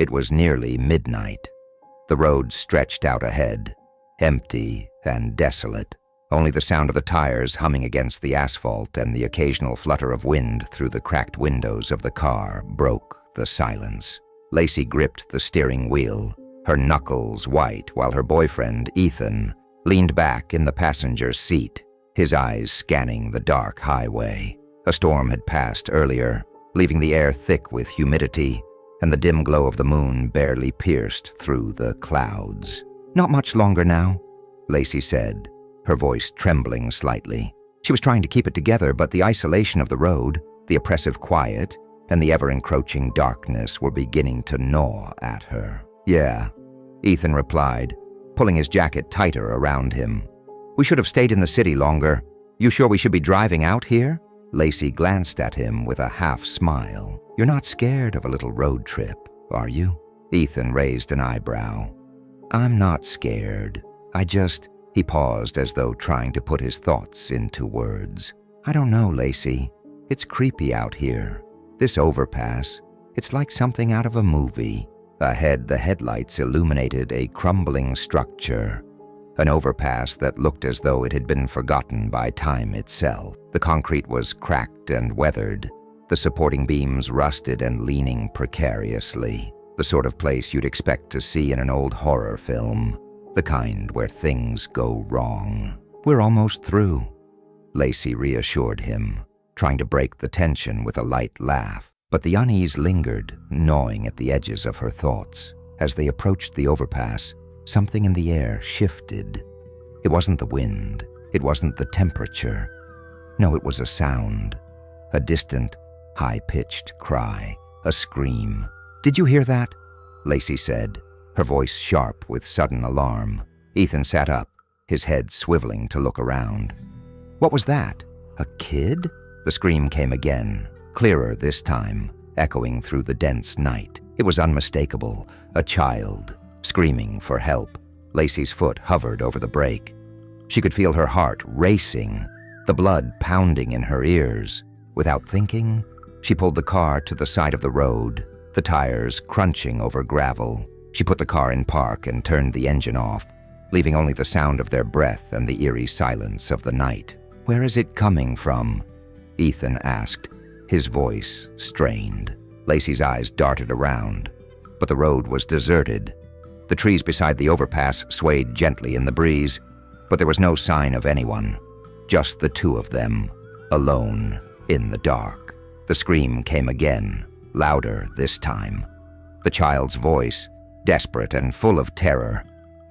It was nearly midnight. The road stretched out ahead, empty and desolate. Only the sound of the tires humming against the asphalt and the occasional flutter of wind through the cracked windows of the car broke the silence. Lacey gripped the steering wheel, her knuckles white, while her boyfriend, Ethan, leaned back in the passenger seat, his eyes scanning the dark highway. A storm had passed earlier, leaving the air thick with humidity, and the dim glow of the moon barely pierced through the clouds. "Not much longer now," Lacey said, her voice trembling slightly. She was trying to keep it together, but the isolation of the road, the oppressive quiet, and the ever-encroaching darkness were beginning to gnaw at her. "Yeah," Ethan replied, pulling his jacket tighter around him. "We should have stayed in the city longer. You sure we should be driving out here?" Lacey glanced at him with a half-smile. "You're not scared of a little road trip, are you?" Ethan raised an eyebrow. "I'm not scared. He paused as though trying to put his thoughts into words. "I don't know, Lacey. It's creepy out here. This overpass, it's like something out of a movie." Ahead, the headlights illuminated a crumbling structure, an overpass that looked as though it had been forgotten by time itself. The concrete was cracked and weathered, the supporting beams rusted and leaning precariously, the sort of place you'd expect to see in an old horror film. The kind where things go wrong. "We're almost through," Lacey reassured him, trying to break the tension with a light laugh. But the unease lingered, gnawing at the edges of her thoughts. As they approached the overpass, something in the air shifted. It wasn't the wind. It wasn't the temperature. No, it was a sound. A distant, high-pitched cry. A scream. "Did you hear that?" Lacey said, her voice sharp with sudden alarm. Ethan sat up, his head swiveling to look around. "What was that? A kid?" The scream came again, clearer this time, echoing through the dense night. It was unmistakable, a child, screaming for help. Lacey's foot hovered over the brake. She could feel her heart racing, the blood pounding in her ears. Without thinking, she pulled the car to the side of the road, the tires crunching over gravel. She put the car in park and turned the engine off, leaving only the sound of their breath and the eerie silence of the night. "Where is it coming from?" Ethan asked, his voice strained. Lacey's eyes darted around, but the road was deserted. The trees beside the overpass swayed gently in the breeze, but there was no sign of anyone. Just the two of them, alone in the dark. The scream came again, louder this time. The child's voice, desperate and full of terror.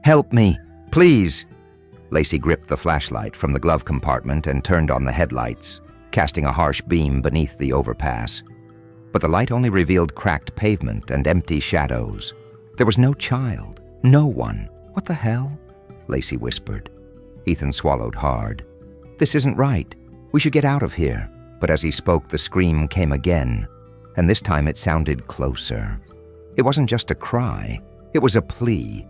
"Help me, please!" Lacey gripped the flashlight from the glove compartment and turned on the headlights, casting a harsh beam beneath the overpass. But the light only revealed cracked pavement and empty shadows. There was no child, no one. "What the hell?" Lacey whispered. Ethan swallowed hard. "This isn't right. We should get out of here." But as he spoke, the scream came again, and this time it sounded closer. It wasn't just a cry, it was a plea.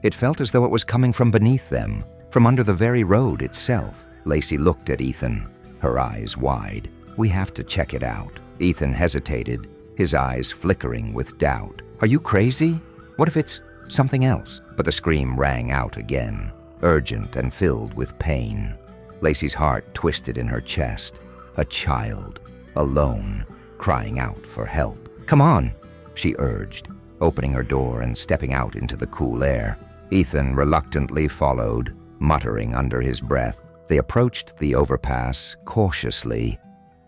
It felt as though it was coming from beneath them, from under the very road itself. Lacey looked at Ethan, her eyes wide. "We have to check it out." Ethan hesitated, his eyes flickering with doubt. "Are you crazy? What if it's something else?" But the scream rang out again, urgent and filled with pain. Lacey's heart twisted in her chest. A child, alone, crying out for help. "Come on," she urged, opening her door and stepping out into the cool air. Ethan reluctantly followed, muttering under his breath. They approached the overpass cautiously,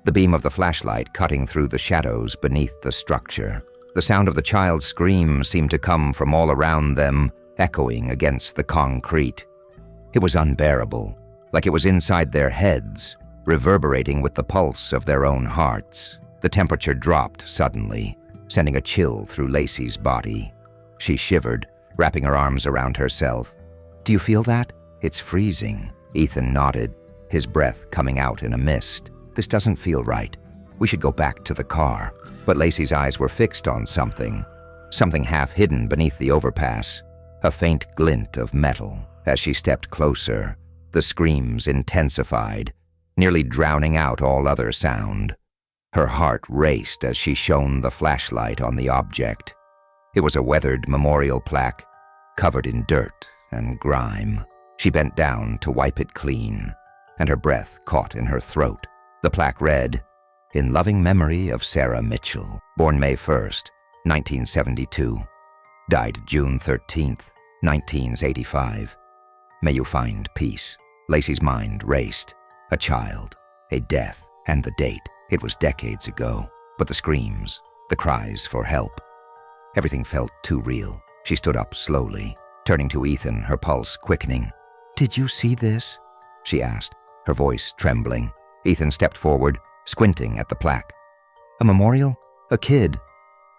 the beam of the flashlight cutting through the shadows beneath the structure. The sound of the child's scream seemed to come from all around them, echoing against the concrete. It was unbearable, like it was inside their heads, reverberating with the pulse of their own hearts. The temperature dropped suddenly, sending a chill through Lacey's body. She shivered, wrapping her arms around herself. "Do you feel that? It's freezing." Ethan nodded, his breath coming out in a mist. "This doesn't feel right. We should go back to the car." But Lacey's eyes were fixed on something half hidden beneath the overpass, a faint glint of metal. As she stepped closer, the screams intensified, nearly drowning out all other sound. Her heart raced as she shone the flashlight on the object. It was a weathered memorial plaque, covered in dirt and grime. She bent down to wipe it clean, and her breath caught in her throat. The plaque read, "In loving memory of Sarah Mitchell, born May 1st, 1972, died June 13th, 1985. May you find peace." Lacey's mind raced. A child, a death, and the date. It was decades ago. But the screams, the cries for help. Everything felt too real. She stood up slowly, turning to Ethan, her pulse quickening. "Did you see this?" she asked, her voice trembling. Ethan stepped forward, squinting at the plaque. "A memorial? A kid?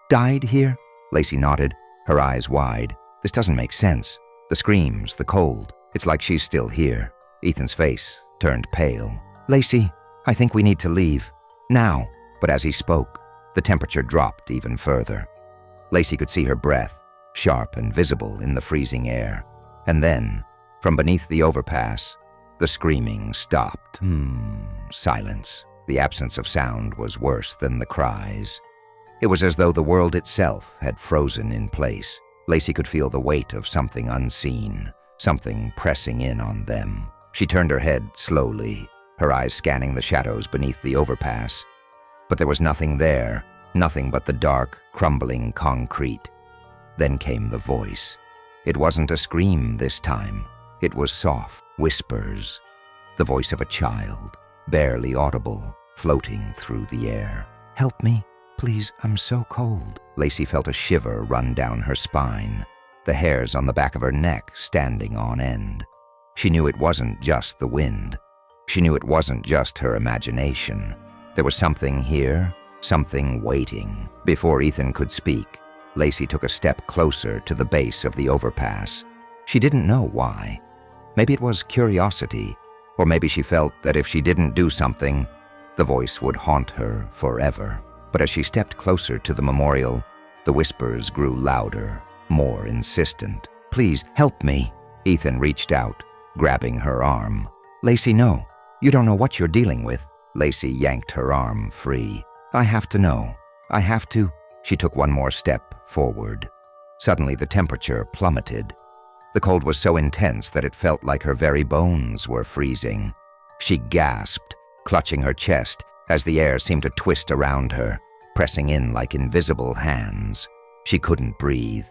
Died here?" Lacey nodded, her eyes wide. "This doesn't make sense. The screams, the cold. It's like she's still here." Ethan's face turned pale. "Lacey, I think we need to leave. Now." But as he spoke, the temperature dropped even further. Lacey could see her breath, sharp and visible in the freezing air. And then, from beneath the overpass, the screaming stopped. Silence. The absence of sound was worse than the cries. It was as though the world itself had frozen in place. Lacey could feel the weight of something unseen, something pressing in on them. She turned her head slowly, her eyes scanning the shadows beneath the overpass. But there was nothing there, nothing but the dark, crumbling concrete. Then came the voice. It wasn't a scream this time. It was soft whispers. The voice of a child, barely audible, floating through the air. "Help me, please, I'm so cold." Lacey felt a shiver run down her spine, the hairs on the back of her neck standing on end. She knew it wasn't just the wind. She knew it wasn't just her imagination. There was something here, something waiting. Before Ethan could speak, Lacey took a step closer to the base of the overpass. She didn't know why. Maybe it was curiosity, or maybe she felt that if she didn't do something, the voice would haunt her forever. But as she stepped closer to the memorial, the whispers grew louder, more insistent. "Please, help me." Ethan reached out, grabbing her arm. "Lacey, no. You don't know what you're dealing with." Lacey yanked her arm free. "I have to know. I have to." She took one more step forward. Suddenly the temperature plummeted. The cold was so intense that it felt like her very bones were freezing. She gasped, clutching her chest as the air seemed to twist around her, pressing in like invisible hands. She couldn't breathe.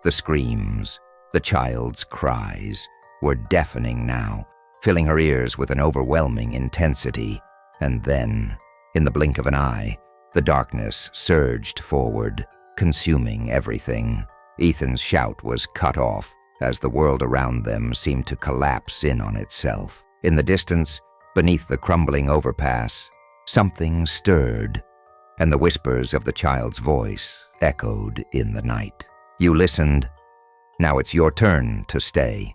The screams, the child's cries, were deafening now, filling her ears with an overwhelming intensity. And then, in the blink of an eye, the darkness surged forward, consuming everything. Ethan's shout was cut off as the world around them seemed to collapse in on itself. In the distance, beneath the crumbling overpass, something stirred, and the whispers of the child's voice echoed in the night. "You listened. Now it's your turn to stay."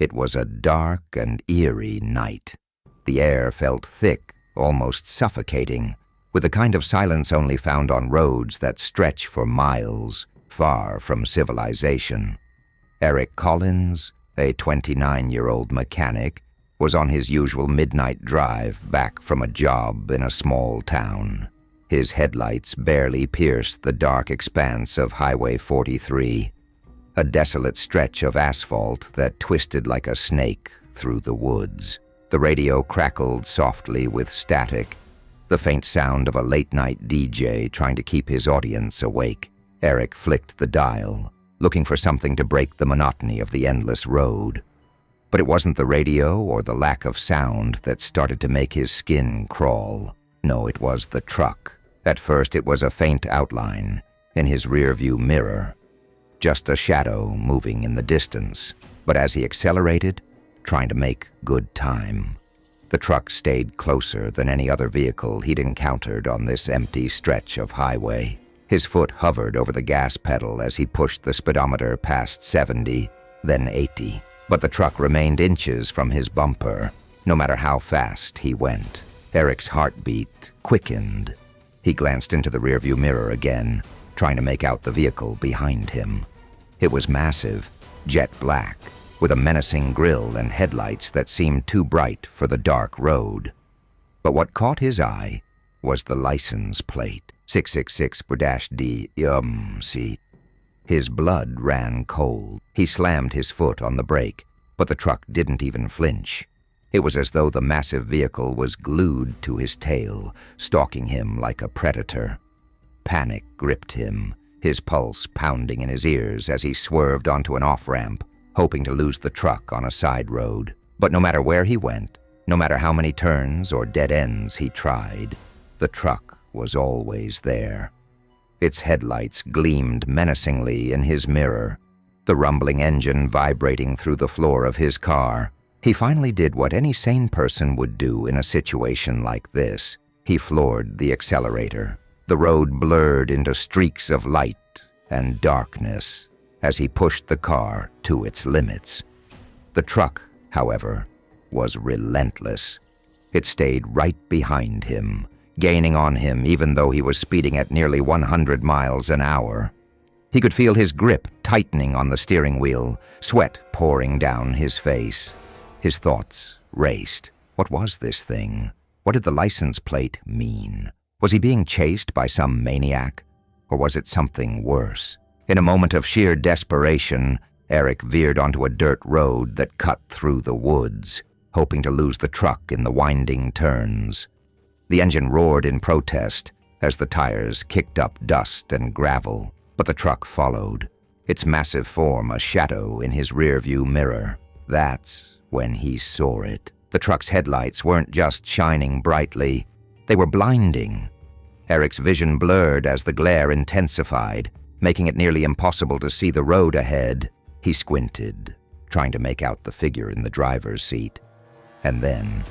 It was a dark and eerie night. The air felt thick, almost suffocating, with the kind of silence only found on roads that stretch for miles, far from civilization. Eric Collins, a 29-year-old mechanic, was on his usual midnight drive back from a job in a small town. His headlights barely pierced the dark expanse of Highway 43, a desolate stretch of asphalt that twisted like a snake through the woods. The radio crackled softly with static, the faint sound of a late-night DJ trying to keep his audience awake. Eric flicked the dial, looking for something to break the monotony of the endless road. But it wasn't the radio or the lack of sound that started to make his skin crawl. No, it was the truck. At first it was a faint outline in his rearview mirror, just a shadow moving in the distance. But as he accelerated, trying to make good time, the truck stayed closer than any other vehicle he'd encountered on this empty stretch of highway. His foot hovered over the gas pedal as he pushed the speedometer past 70, then 80. But the truck remained inches from his bumper, no matter how fast he went. Eric's heartbeat quickened. He glanced into the rearview mirror again, trying to make out the vehicle behind him. It was massive, jet black, with a menacing grille and headlights that seemed too bright for the dark road. But what caught his eye was the license plate, 666-D-C. His blood ran cold. He slammed his foot on the brake, but the truck didn't even flinch. It was as though the massive vehicle was glued to his tail, stalking him like a predator. Panic gripped him, his pulse pounding in his ears as he swerved onto an off-ramp, hoping to lose the truck on a side road. But no matter where he went, no matter how many turns or dead ends he tried, the truck was always there. Its headlights gleamed menacingly in his mirror, the rumbling engine vibrating through the floor of his car. He finally did what any sane person would do in a situation like this. He floored the accelerator. The road blurred into streaks of light and darkness as he pushed the car to its limits. The truck, however, was relentless. It stayed right behind him, gaining on him even though he was speeding at nearly 100 miles an hour. He could feel his grip tightening on the steering wheel, sweat pouring down his face. His thoughts raced. What was this thing? What did the license plate mean? Was he being chased by some maniac? Or was it something worse? In a moment of sheer desperation, Eric veered onto a dirt road that cut through the woods, hoping to lose the truck in the winding turns. The engine roared in protest as the tires kicked up dust and gravel, but the truck followed, its massive form a shadow in his rearview mirror. That's when he saw it. The truck's headlights weren't just shining brightly, they were blinding. Eric's vision blurred as the glare intensified, making it nearly impossible to see the road ahead. He squinted, trying to make out the figure in the driver's seat. And then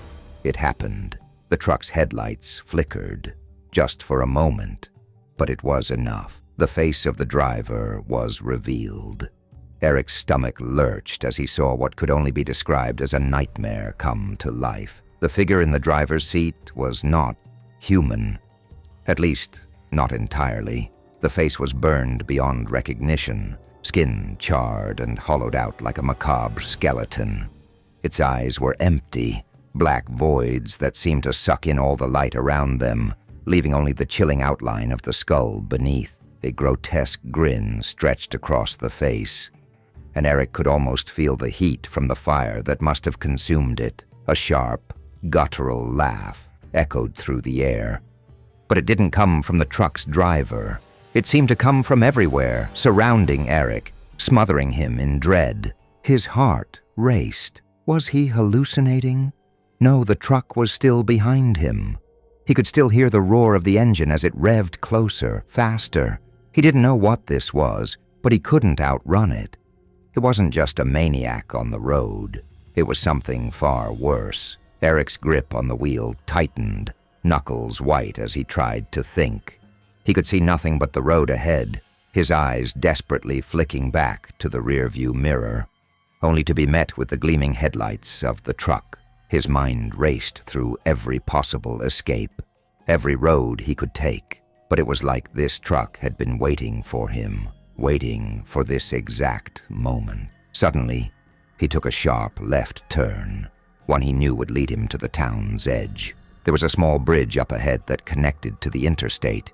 it happened. The truck's headlights flickered, just for a moment, but it was enough. The face of the driver was revealed. Eric's stomach lurched as he saw what could only be described as a nightmare come to life. The figure in the driver's seat was not human, at least not entirely. The face was burned beyond recognition, skin charred and hollowed out like a macabre skeleton. Its eyes were empty, black voids that seemed to suck in all the light around them, leaving only the chilling outline of the skull beneath. A grotesque grin stretched across the face, and Eric could almost feel the heat from the fire that must have consumed it. A sharp, guttural laugh echoed through the air. But it didn't come from the truck's driver. It seemed to come from everywhere, surrounding Eric, smothering him in dread. His heart raced. Was he hallucinating? No, the truck was still behind him. He could still hear the roar of the engine as it revved closer, faster. He didn't know what this was, but he couldn't outrun it. It wasn't just a maniac on the road. It was something far worse. Eric's grip on the wheel tightened, knuckles white as he tried to think. He could see nothing but the road ahead, his eyes desperately flicking back to the rearview mirror, only to be met with the gleaming headlights of the truck. His mind raced through every possible escape, every road he could take. But it was like this truck had been waiting for him, waiting for this exact moment. Suddenly, he took a sharp left turn, one he knew would lead him to the town's edge. There was a small bridge up ahead that connected to the interstate.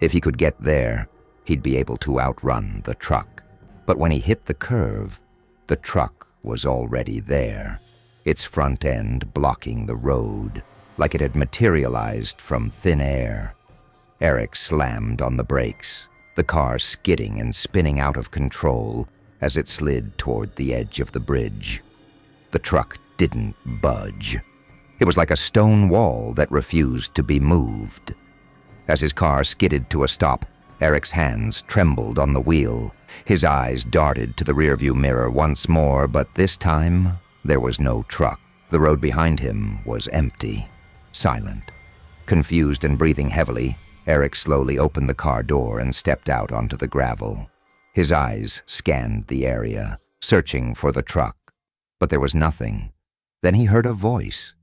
If he could get there, he'd be able to outrun the truck. But when he hit the curve, the truck was already there, its front end blocking the road, like it had materialized from thin air. Eric slammed on the brakes, the car skidding and spinning out of control as it slid toward the edge of the bridge. The truck didn't budge. It was like a stone wall that refused to be moved. As his car skidded to a stop, Eric's hands trembled on the wheel. His eyes darted to the rearview mirror once more, but this time there was no truck. The road behind him was empty, silent. Confused and breathing heavily, Eric slowly opened the car door and stepped out onto the gravel. His eyes scanned the area, searching for the truck, but there was nothing. Then he heard a voice,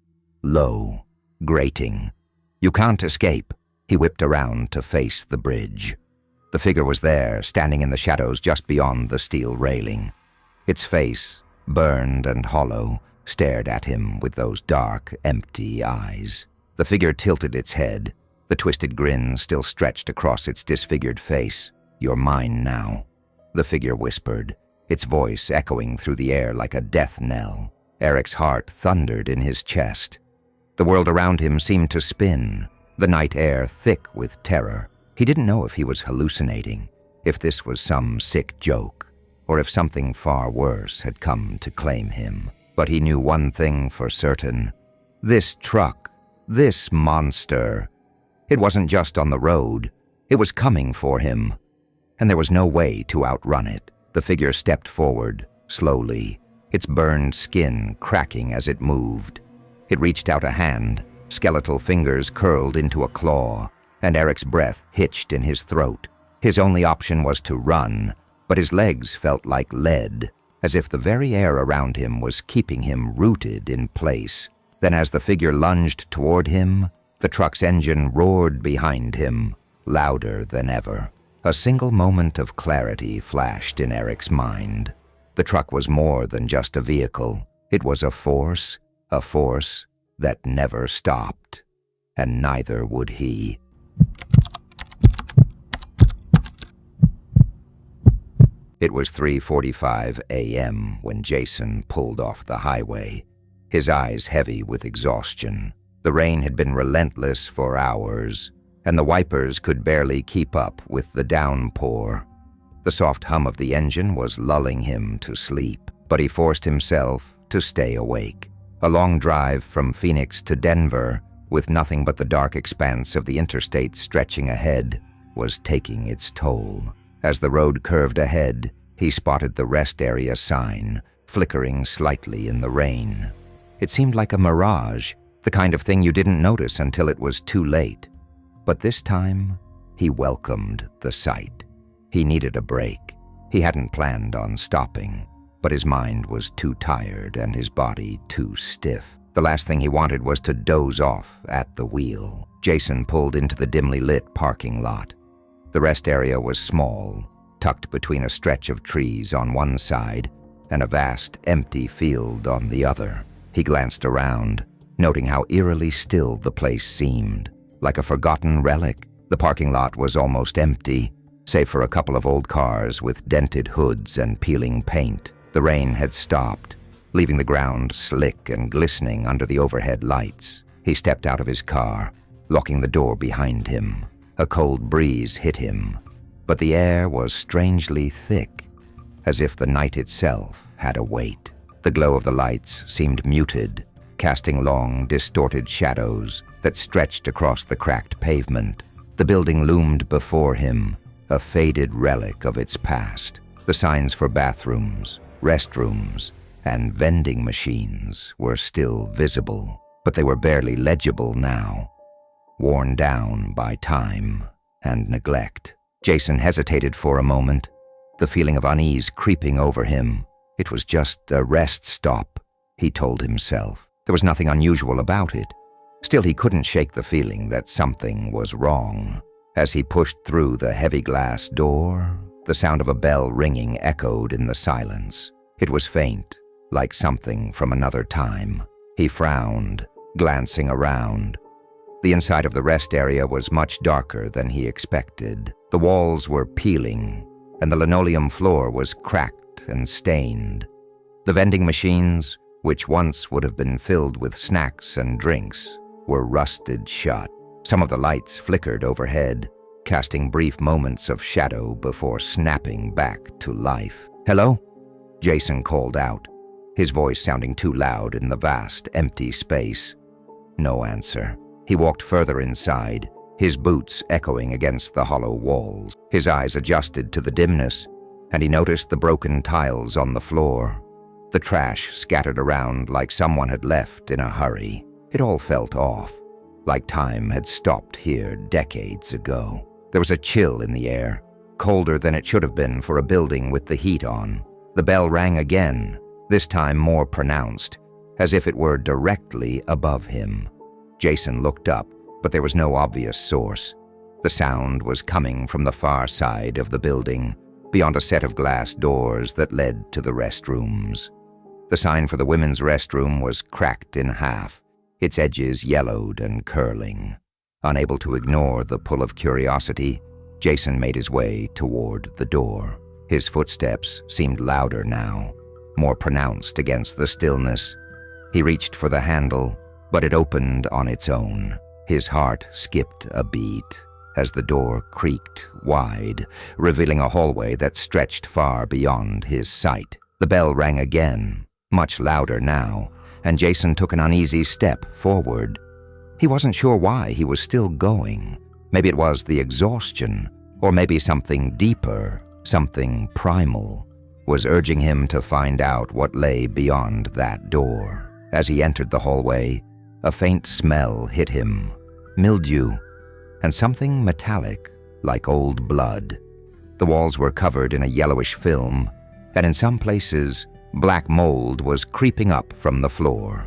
low, grating. "You can't escape." He whipped around to face the bridge. The figure was there, standing in the shadows just beyond the steel railing. Its face, burned and hollow, stared at him with those dark, empty eyes. The figure tilted its head, The twisted grin still stretched across its disfigured face. "You're mine now," the figure whispered, its voice echoing through the air like a death knell. Eric's heart thundered in his chest. The world around him seemed to spin, the night air thick with terror. He didn't know if he was hallucinating, if this was some sick joke, or if something far worse had come to claim him. But he knew one thing for certain. This truck, this monster, it wasn't just on the road. It was coming for him, and there was no way to outrun it. The figure stepped forward, slowly, its burned skin cracking as it moved. It reached out a hand, skeletal fingers curled into a claw, and Eric's breath hitched in his throat. His only option was to run, but his legs felt like lead, as if the very air around him was keeping him rooted in place. Then as the figure lunged toward him, the truck's engine roared behind him, louder than ever. A single moment of clarity flashed in Eric's mind. The truck was more than just a vehicle. It was a force that never stopped, and neither would he. It was 3:45 a.m. when Jason pulled off the highway, his eyes heavy with exhaustion. The rain had been relentless for hours, and the wipers could barely keep up with the downpour. The soft hum of the engine was lulling him to sleep, but he forced himself to stay awake. A long drive from Phoenix to Denver, with nothing but the dark expanse of the interstate stretching ahead, was taking its toll. As the road curved ahead, he spotted the rest area sign, flickering slightly in the rain. It seemed like a mirage, the kind of thing you didn't notice until it was too late. But this time, he welcomed the sight. He needed a break. He hadn't planned on stopping, but his mind was too tired and his body too stiff. The last thing he wanted was to doze off at the wheel. Jason pulled into the dimly lit parking lot. The rest area was small, tucked between a stretch of trees on one side and a vast, empty field on the other. He glanced around, noting how eerily still the place seemed. Like a forgotten relic, the parking lot was almost empty, save for a couple of old cars with dented hoods and peeling paint. The rain had stopped, leaving the ground slick and glistening under the overhead lights. He stepped out of his car, locking the door behind him. A cold breeze hit him, but the air was strangely thick, as if the night itself had a weight. The glow of the lights seemed muted, casting long, distorted shadows that stretched across the cracked pavement. The building loomed before him, a faded relic of its past. The signs for bathrooms, restrooms, and vending machines were still visible, but they were barely legible now, worn down by time and neglect. Jason hesitated for a moment, the feeling of unease creeping over him. It was just a rest stop, he told himself. There was nothing unusual about it. Still, he couldn't shake the feeling that something was wrong. As he pushed through the heavy glass door, the sound of a bell ringing echoed in the silence. It was faint, like something from another time. He frowned, glancing around. The inside of the rest area was much darker than he expected. The walls were peeling, and the linoleum floor was cracked and stained. The vending machines, which once would have been filled with snacks and drinks, were rusted shut. Some of the lights flickered overhead, casting brief moments of shadow before snapping back to life. "Hello?" Jason called out, his voice sounding too loud in the vast, empty space. No answer. He walked further inside, his boots echoing against the hollow walls. His eyes adjusted to the dimness, and he noticed the broken tiles on the floor, the trash scattered around like someone had left in a hurry. It all felt off, like time had stopped here decades ago. There was a chill in the air, colder than it should have been for a building with the heat on. The bell rang again, this time more pronounced, as if it were directly above him. Jason looked up, but there was no obvious source. The sound was coming from the far side of the building, beyond a set of glass doors that led to the restrooms. The sign for the women's restroom was cracked in half, its edges yellowed and curling. Unable to ignore the pull of curiosity, Jason made his way toward the door. His footsteps seemed louder now, more pronounced against the stillness. He reached for the handle, but it opened on its own. His heart skipped a beat as the door creaked wide, revealing a hallway that stretched far beyond his sight. The bell rang again, much louder now, and Jason took an uneasy step forward. He wasn't sure why he was still going. Maybe it was the exhaustion, or maybe something deeper, something primal, was urging him to find out what lay beyond that door. As he entered the hallway, a faint smell hit him, mildew, and something metallic, like old blood. The walls were covered in a yellowish film, and in some places, black mold was creeping up from the floor.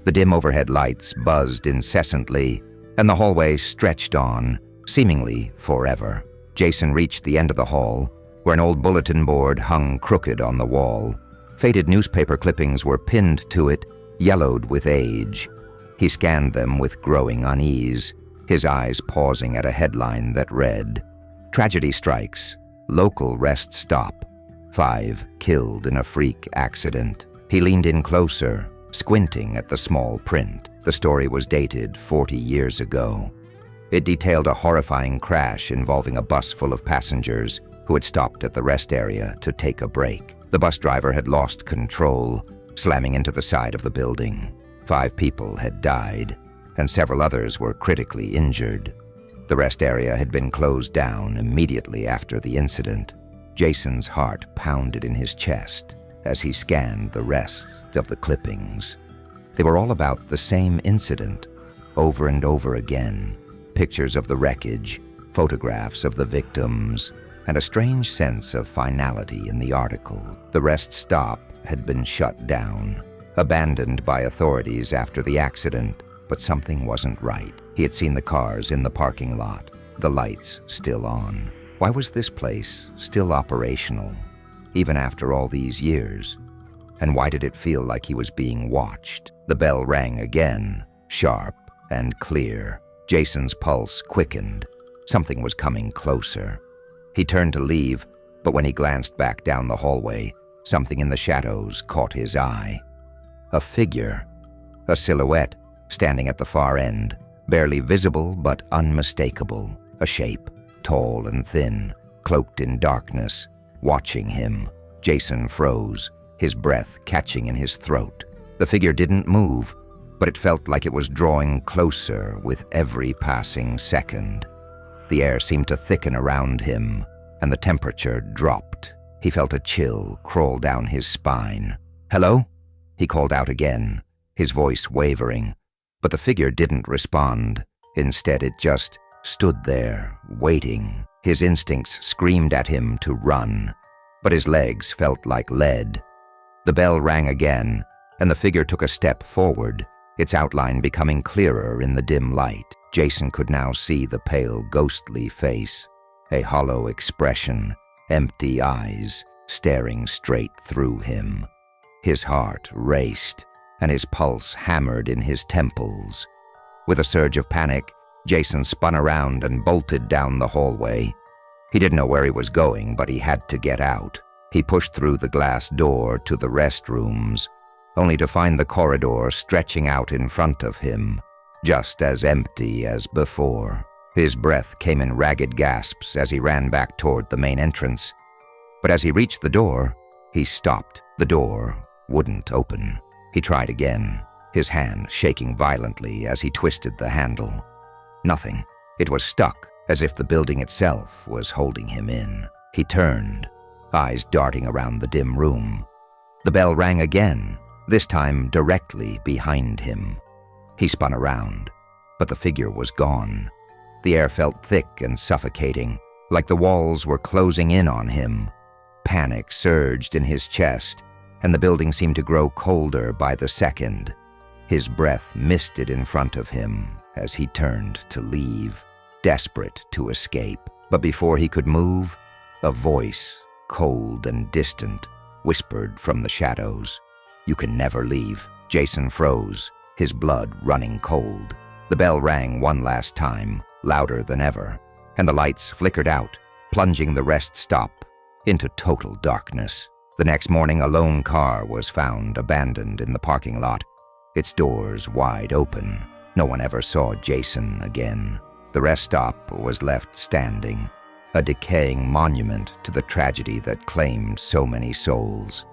The dim overhead lights buzzed incessantly, and the hallway stretched on, seemingly forever. Jason reached the end of the hall, where an old bulletin board hung crooked on the wall. Faded newspaper clippings were pinned to it, yellowed with age. He scanned them with growing unease, his eyes pausing at a headline that read, "Tragedy strikes, local rest stop. 5 killed in a freak accident." He leaned in closer, squinting at the small print. The story was dated 40 years ago. It detailed a horrifying crash involving a bus full of passengers who had stopped at the rest area to take a break. The bus driver had lost control, slamming into the side of the building. 5 people had died, and several others were critically injured. The rest area had been closed down immediately after the incident. Jason's heart pounded in his chest as he scanned the rest of the clippings. They were all about the same incident, over and over again. Pictures of the wreckage, photographs of the victims, and a strange sense of finality in the article. The rest stop had been shut down, abandoned by authorities after the accident, but something wasn't right. He had seen the cars in the parking lot, the lights still on. Why was this place still operational, even after all these years? And why did it feel like he was being watched? The bell rang again, sharp and clear. Jason's pulse quickened. Something was coming closer. He turned to leave, but when he glanced back down the hallway, something in the shadows caught his eye. A figure, a silhouette, standing at the far end, barely visible but unmistakable. A shape, tall and thin, cloaked in darkness, watching him. Jason froze, his breath catching in his throat. The figure didn't move, but it felt like it was drawing closer with every passing second. The air seemed to thicken around him, and the temperature dropped. He felt a chill crawl down his spine. "Hello?" he called out again, his voice wavering. But the figure didn't respond. Instead, it just stood there, waiting. His instincts screamed at him to run, but his legs felt like lead. The bell rang again, and the figure took a step forward, its outline becoming clearer in the dim light. Jason could now see the pale, ghostly face, a hollow expression, empty eyes staring straight through him. His heart raced, and his pulse hammered in his temples. With a surge of panic, Jason spun around and bolted down the hallway. He didn't know where he was going, but he had to get out. He pushed through the glass door to the restrooms, only to find the corridor stretching out in front of him, just as empty as before. His breath came in ragged gasps as he ran back toward the main entrance. But as he reached the door, he stopped. The door wouldn't open. He tried again, his hand shaking violently as he twisted the handle. Nothing. It was stuck, as if the building itself was holding him in. He turned, eyes darting around the dim room. The bell rang again, this time directly behind him. He spun around, but the figure was gone. The air felt thick and suffocating, like the walls were closing in on him. Panic surged in his chest, and the building seemed to grow colder by the second. His breath misted in front of him as he turned to leave, desperate to escape. But before he could move, a voice, cold and distant, whispered from the shadows, "You can never leave." Jason froze, his blood running cold. The bell rang one last time, louder than ever, and the lights flickered out, plunging the rest stop into total darkness. The next morning, a lone car was found abandoned in the parking lot, its doors wide open. No one ever saw Jason again. The rest stop was left standing, a decaying monument to the tragedy that claimed so many souls.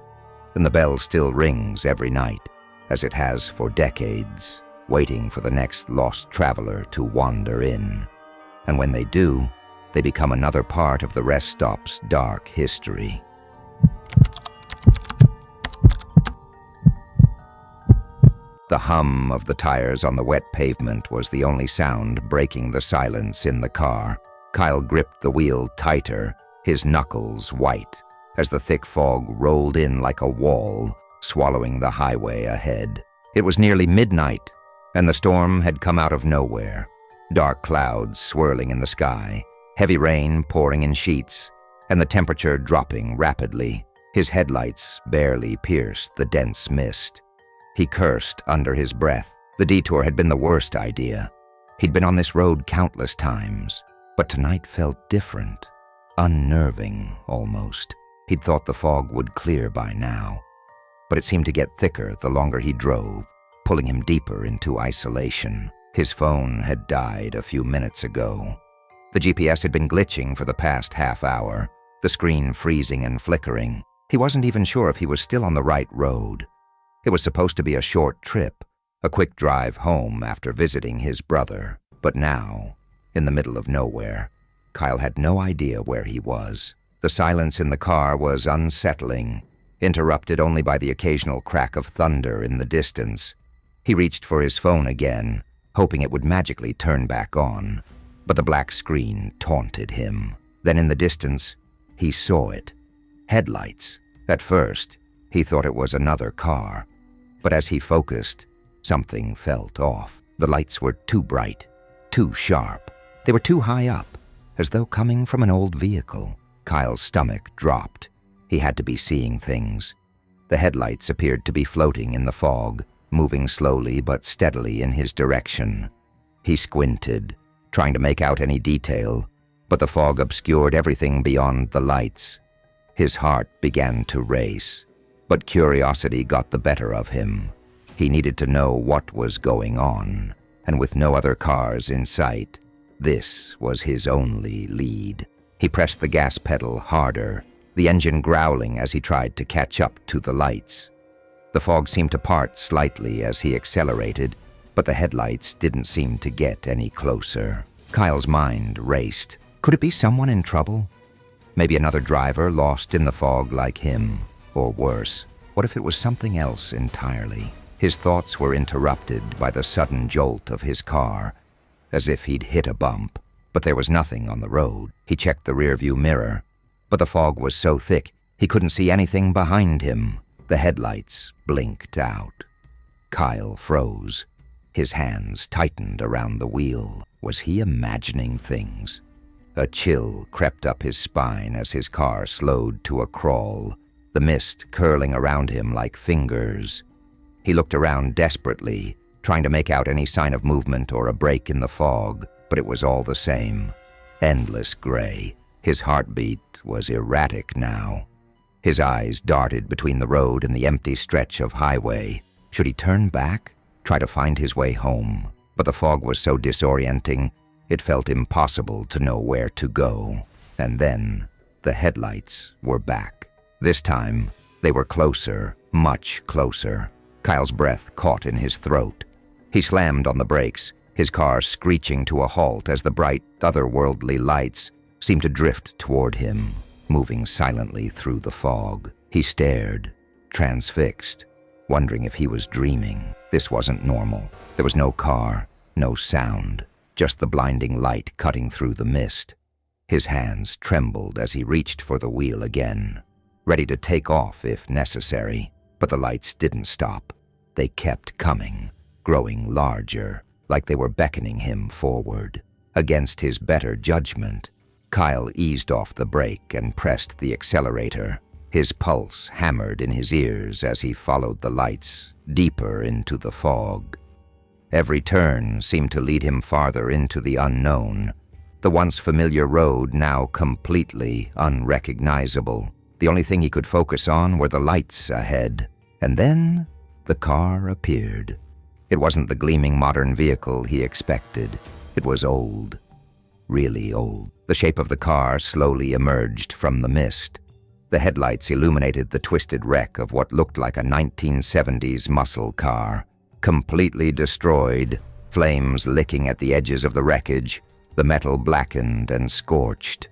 And the bell still rings every night, as it has for decades, waiting for the next lost traveler to wander in. And when they do, they become another part of the rest stop's dark history. The hum of the tires on the wet pavement was the only sound breaking the silence in the car. Kyle gripped the wheel tighter, his knuckles white, as the thick fog rolled in like a wall, swallowing the highway ahead. It was nearly midnight, and the storm had come out of nowhere. Dark clouds swirling in the sky, heavy rain pouring in sheets, and the temperature dropping rapidly. His headlights barely pierced the dense mist. He cursed under his breath. The detour had been the worst idea. He'd been on this road countless times, but tonight felt different, unnerving almost. He'd thought the fog would clear by now, but it seemed to get thicker the longer he drove, pulling him deeper into isolation. His phone had died a few minutes ago. The GPS had been glitching for the past half hour, the screen freezing and flickering. He wasn't even sure if he was still on the right road. It was supposed to be a short trip, a quick drive home after visiting his brother. But now, in the middle of nowhere, Kyle had no idea where he was. The silence in the car was unsettling, interrupted only by the occasional crack of thunder in the distance. He reached for his phone again, hoping it would magically turn back on. But the black screen taunted him. Then in the distance, he saw it. Headlights. At first, he thought it was another car. But as he focused, something felt off. The lights were too bright, too sharp. They were too high up, as though coming from an old vehicle. Kyle's stomach dropped. He had to be seeing things. The headlights appeared to be floating in the fog, moving slowly but steadily in his direction. He squinted, trying to make out any detail, but the fog obscured everything beyond the lights. His heart began to race, but curiosity got the better of him. He needed to know what was going on, and with no other cars in sight, this was his only lead. He pressed the gas pedal harder, the engine growling as he tried to catch up to the lights. The fog seemed to part slightly as he accelerated, but the headlights didn't seem to get any closer. Kyle's mind raced. Could it be someone in trouble? Maybe another driver lost in the fog like him? Or worse, what if it was something else entirely? His thoughts were interrupted by the sudden jolt of his car, as if he'd hit a bump. But there was nothing on the road. He checked the rearview mirror, but the fog was so thick he couldn't see anything behind him. The headlights blinked out. Kyle froze. His hands tightened around the wheel. Was he imagining things? A chill crept up his spine as his car slowed to a crawl, the mist curling around him like fingers. He looked around desperately, trying to make out any sign of movement or a break in the fog, but it was all the same. Endless gray. His heartbeat was erratic now. His eyes darted between the road and the empty stretch of highway. Should he turn back? Try to find his way home? But the fog was so disorienting, it felt impossible to know where to go. And then, the headlights were back. This time, they were closer, much closer. Kyle's breath caught in his throat. He slammed on the brakes, his car screeching to a halt as the bright, otherworldly lights seemed to drift toward him, moving silently through the fog. He stared, transfixed, wondering if he was dreaming. This wasn't normal. There was no car, no sound, just the blinding light cutting through the mist. His hands trembled as he reached for the wheel again, ready to take off if necessary. But the lights didn't stop. They kept coming, growing larger, like they were beckoning him forward. Against his better judgment, Kyle eased off the brake and pressed the accelerator. His pulse hammered in his ears as he followed the lights deeper into the fog. Every turn seemed to lead him farther into the unknown. The once familiar road now completely unrecognizable. The only thing he could focus on were the lights ahead. And then the car appeared. It wasn't the gleaming modern vehicle he expected. It was old. Really old. The shape of the car slowly emerged from the mist. The headlights illuminated the twisted wreck of what looked like a 1970s muscle car. Completely destroyed, flames licking at the edges of the wreckage, the metal blackened and scorched.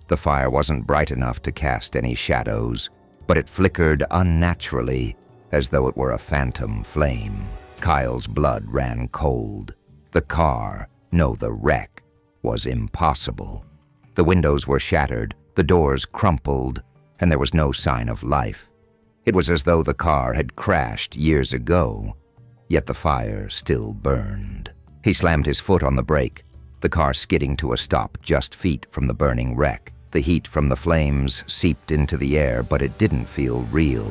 The fire wasn't bright enough to cast any shadows, but it flickered unnaturally, as though it were a phantom flame. Kyle's blood ran cold. The car, no, the wreck, was impossible. The windows were shattered, the doors crumpled, and there was no sign of life. It was as though the car had crashed years ago, yet the fire still burned. He slammed his foot on the brake, the car skidding to a stop just feet from the burning wreck. The heat from the flames seeped into the air, but it didn't feel real.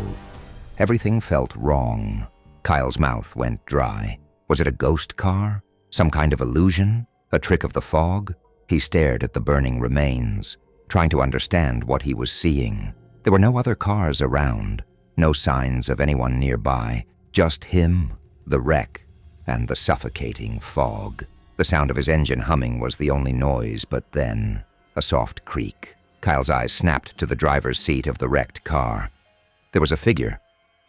Everything felt wrong. Kyle's mouth went dry. Was it a ghost car? Some kind of illusion? A trick of the fog? He stared at the burning remains, trying to understand what he was seeing. There were no other cars around, no signs of anyone nearby, just him, the wreck, and the suffocating fog. The sound of his engine humming was the only noise, but then a soft creak. Kyle's eyes snapped to the driver's seat of the wrecked car. There was a figure,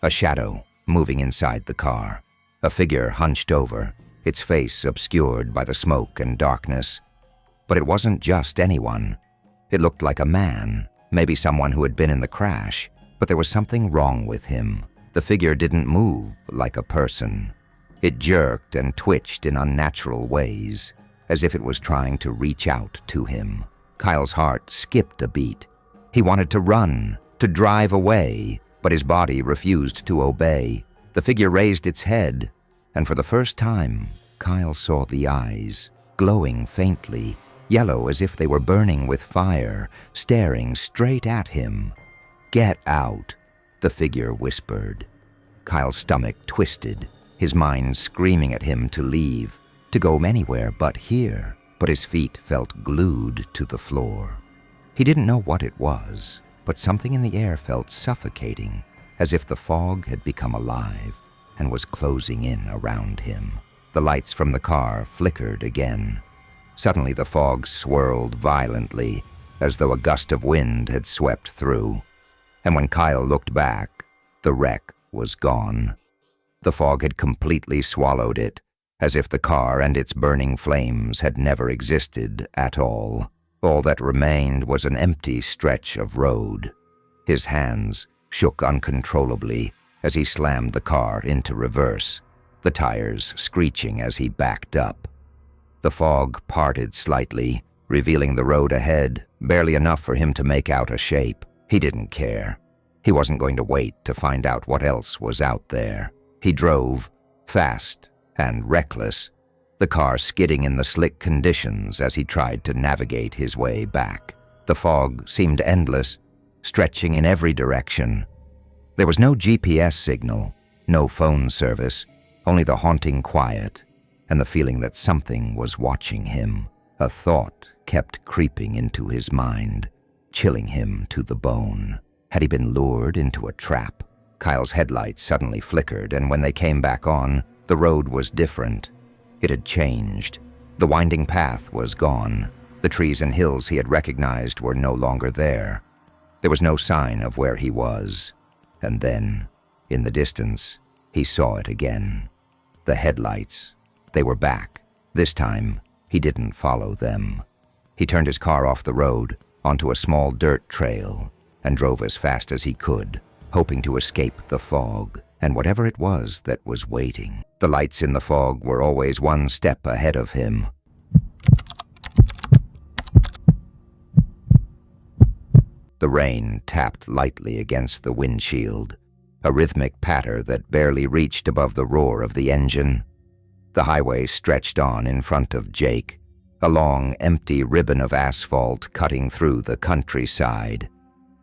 a shadow, moving inside the car. A figure hunched over, its face obscured by the smoke and darkness. But it wasn't just anyone. It looked like a man, maybe someone who had been in the crash, but there was something wrong with him. The figure didn't move like a person. It jerked and twitched in unnatural ways, as if it was trying to reach out to him. Kyle's heart skipped a beat. He wanted to run, to drive away, but his body refused to obey. The figure raised its head, and for the first time, Kyle saw the eyes, glowing faintly, yellow as if they were burning with fire, staring straight at him. "Get out," the figure whispered. Kyle's stomach twisted, his mind screaming at him to leave, to go anywhere but here. But his feet felt glued to the floor. He didn't know what it was, but something in the air felt suffocating, as if the fog had become alive and was closing in around him. The lights from the car flickered again. Suddenly the fog swirled violently, as though a gust of wind had swept through. And when Kyle looked back, the wreck was gone. The fog had completely swallowed it, as if the car and its burning flames had never existed at all. All that remained was an empty stretch of road. His hands shook uncontrollably as he slammed the car into reverse, the tires screeching as he backed up. The fog parted slightly, revealing the road ahead, barely enough for him to make out a shape. He didn't care. He wasn't going to wait to find out what else was out there. He drove, fast and reckless, the car skidding in the slick conditions as he tried to navigate his way back. The fog seemed endless, stretching in every direction. There was no GPS signal, no phone service, only the haunting quiet and the feeling that something was watching him. A thought kept creeping into his mind, chilling him to the bone. Had he been lured into a trap? Kyle's headlights suddenly flickered, and when they came back on, the road was different. It had changed. The winding path was gone. The trees and hills he had recognized were no longer there. There was no sign of where he was. And then, in the distance, he saw it again. The headlights. They were back. This time, he didn't follow them. He turned his car off the road, onto a small dirt trail, and drove as fast as he could, hoping to escape the fog and whatever it was that was waiting. The lights in the fog were always one step ahead of him. The rain tapped lightly against the windshield, a rhythmic patter that barely reached above the roar of the engine. The highway stretched on in front of Jake, a long, empty ribbon of asphalt cutting through the countryside.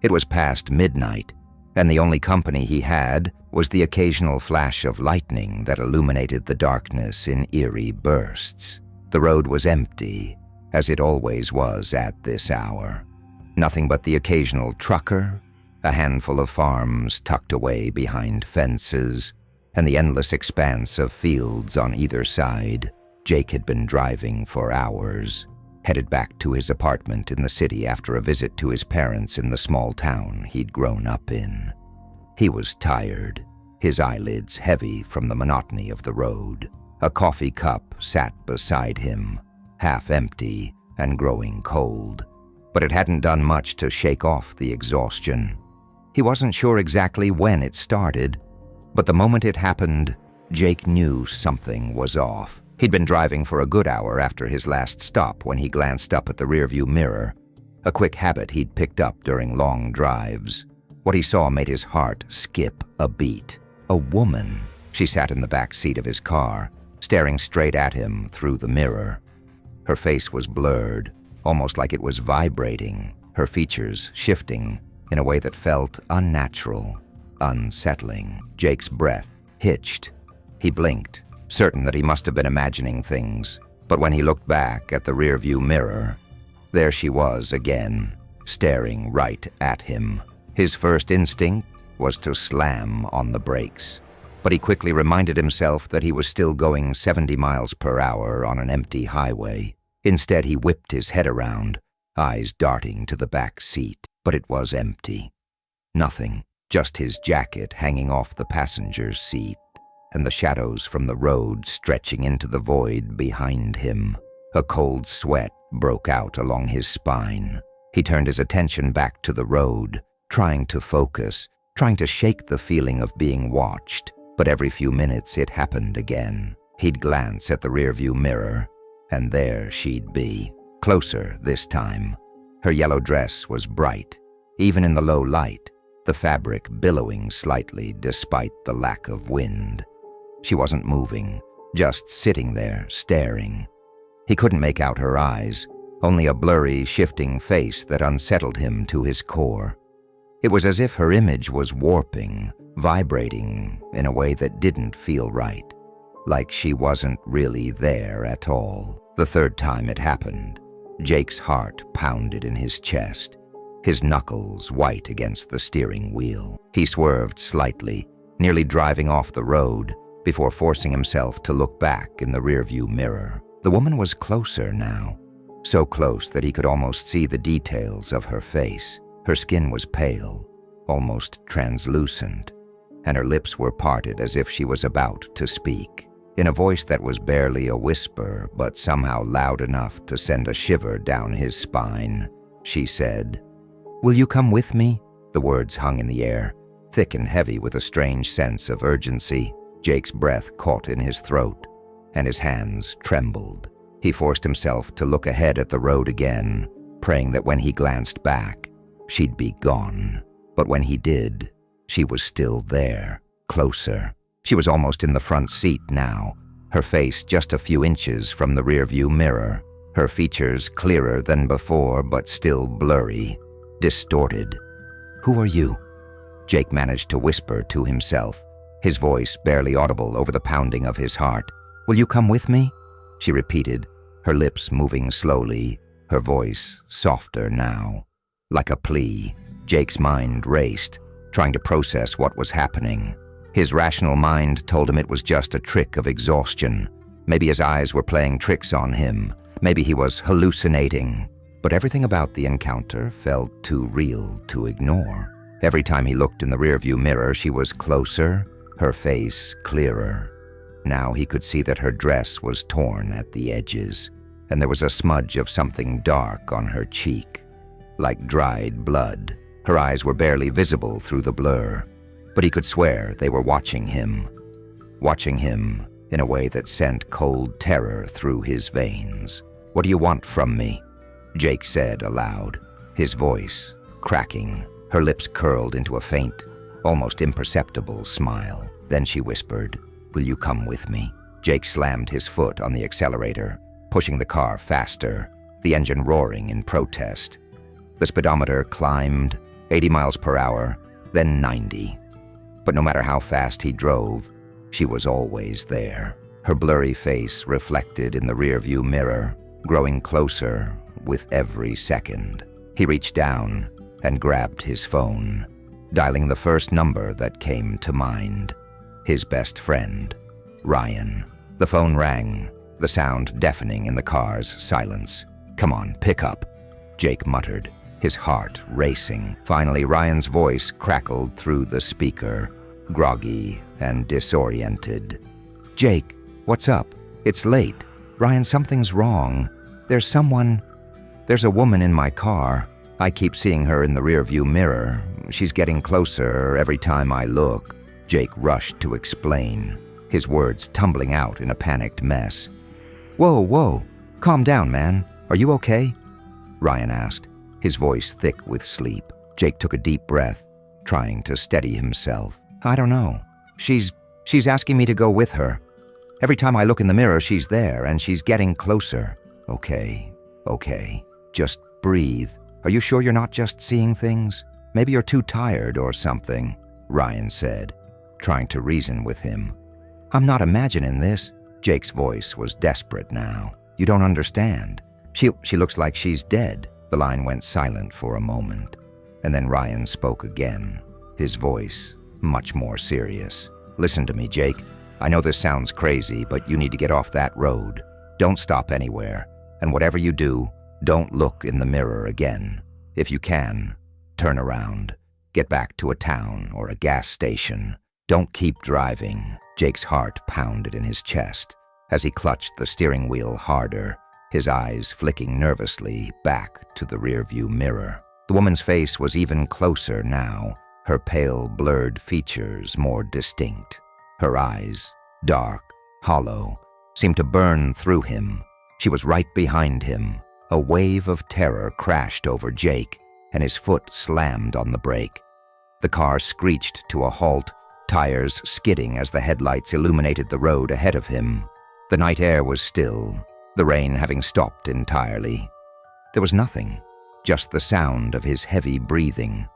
It was past midnight, and the only company he had was the occasional flash of lightning that illuminated the darkness in eerie bursts. The road was empty, as it always was at this hour. Nothing but the occasional trucker, a handful of farms tucked away behind fences, and the endless expanse of fields on either side. Jake had been driving for hours, headed back to his apartment in the city after a visit to his parents in the small town he'd grown up in. He was tired, his eyelids heavy from the monotony of the road. A coffee cup sat beside him, half empty and growing cold, but it hadn't done much to shake off the exhaustion. He wasn't sure exactly when it started, but the moment it happened, Jake knew something was off. He'd been driving for a good hour after his last stop when he glanced up at the rearview mirror, a quick habit he'd picked up during long drives. What he saw made his heart skip a beat. A woman. She sat in the back seat of his car, staring straight at him through the mirror. Her face was blurred, almost like it was vibrating, her features shifting in a way that felt unnatural, unsettling. Jake's breath hitched. He blinked, certain that he must have been imagining things, but when he looked back at the rearview mirror, there she was again, staring right at him. His first instinct was to slam on the brakes, but he quickly reminded himself that he was still going 70 miles per hour on an empty highway. Instead, he whipped his head around, eyes darting to the back seat, but it was empty. Nothing, just his jacket hanging off the passenger's seat, and the shadows from the road stretching into the void behind him. A cold sweat broke out along his spine. He turned his attention back to the road, trying to focus, trying to shake the feeling of being watched, but every few minutes it happened again. He'd glance at the rearview mirror, and there she'd be, closer this time. Her yellow dress was bright, even in the low light, the fabric billowing slightly despite the lack of wind. She wasn't moving, just sitting there, staring. He couldn't make out her eyes, only a blurry, shifting face that unsettled him to his core. It was as if her image was warping, vibrating in a way that didn't feel right, like she wasn't really there at all. The third time it happened, Jake's heart pounded in his chest, his knuckles white against the steering wheel. He swerved slightly, nearly driving off the road, before forcing himself to look back in the rearview mirror. The woman was closer now, so close that he could almost see the details of her face. Her skin was pale, almost translucent, and her lips were parted as if she was about to speak. In a voice that was barely a whisper, but somehow loud enough to send a shiver down his spine, she said, "Will you come with me?" The words hung in the air, thick and heavy with a strange sense of urgency. Jake's breath caught in his throat, and his hands trembled. He forced himself to look ahead at the road again, praying that when he glanced back, she'd be gone. But when he did, she was still there, closer. She was almost in the front seat now, her face just a few inches from the rearview mirror, her features clearer than before but still blurry, distorted. "Who are you?" Jake managed to whisper to himself, his voice barely audible over the pounding of his heart. "Will you come with me?" she repeated, her lips moving slowly, her voice softer now, like a plea. Jake's mind raced, trying to process what was happening. His rational mind told him it was just a trick of exhaustion. Maybe his eyes were playing tricks on him. Maybe he was hallucinating. But everything about the encounter felt too real to ignore. Every time he looked in the rearview mirror, she was closer, her face clearer. Now he could see that her dress was torn at the edges, and there was a smudge of something dark on her cheek, like dried blood. Her eyes were barely visible through the blur, but he could swear they were watching him in a way that sent cold terror through his veins. "What do you want from me?" Jake said aloud, his voice cracking. Her lips curled into a faint, almost imperceptible smile. Then she whispered, "Will you come with me?" Jake slammed his foot on the accelerator, pushing the car faster, the engine roaring in protest. The speedometer climbed, 80 miles per hour, then 90. But no matter how fast he drove, she was always there, her blurry face reflected in the rearview mirror, growing closer with every second. He reached down and grabbed his phone, dialing the first number that came to mind. His best friend, Ryan. The phone rang, the sound deafening in the car's silence. "Come on, pick up," Jake muttered, his heart racing. Finally, Ryan's voice crackled through the speaker, groggy and disoriented. "Jake, what's up? It's late. Ryan, something's wrong. There's a woman in my car. I keep seeing her in the rearview mirror. She's getting closer every time I look." Jake rushed to explain, his words tumbling out in a panicked mess. Whoa, calm down, man. Are you okay?" Ryan asked, his voice thick with sleep. Jake took a deep breath, trying to steady himself. "I don't know. She's asking me to go with her. Every time I look in the mirror, she's there, and she's getting closer." Okay. Just breathe. Are you sure you're not just seeing things? Maybe you're too tired or something," Ryan said, trying to reason with him. "I'm not imagining this." Jake's voice was desperate now. "You don't understand. She looks like she's dead." The line went silent for a moment, and then Ryan spoke again, his voice much more serious. "Listen to me, Jake. I know this sounds crazy, but you need to get off that road. Don't stop anywhere, and whatever you do, don't look in the mirror again. If you can, turn around. Get back to a town or a gas station. Don't keep driving." Jake's heart pounded in his chest as he clutched the steering wheel harder, his eyes flicking nervously back to the rearview mirror. The woman's face was even closer now, her pale, blurred features more distinct. Her eyes, dark, hollow, seemed to burn through him. She was right behind him. A wave of terror crashed over Jake, and his foot slammed on the brake. The car screeched to a halt, tires skidding as the headlights illuminated the road ahead of him. The night air was still, the rain having stopped entirely. There was nothing, just the sound of his heavy breathing.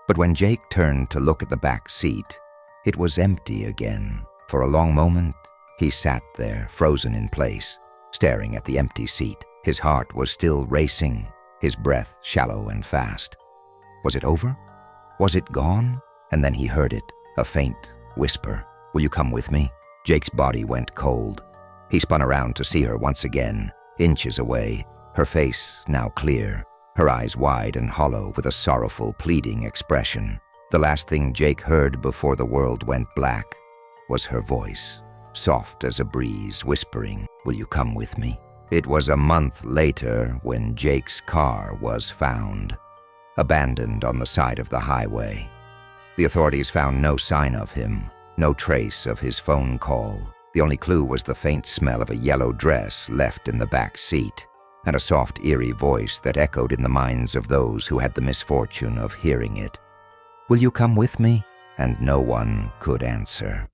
But when Jake turned to look at the back seat, it was empty again. For a long moment, he sat there, frozen in place, staring at the empty seat. His heart was still racing, his breath shallow and fast. Was it over? Was it gone? And then he heard it, a faint whisper. "Will you come with me?" Jake's body went cold. He spun around to see her once again, inches away, her face now clear, her eyes wide and hollow with a sorrowful, pleading expression. The last thing Jake heard before the world went black was her voice, soft as a breeze, whispering, "Will you come with me?" It was a month later when Jake's car was found, abandoned on the side of the highway. The authorities found no sign of him, no trace of his phone call. The only clue was the faint smell of a yellow dress left in the back seat, and a soft, eerie voice that echoed in the minds of those who had the misfortune of hearing it. "Will you come with me?" And no one could answer.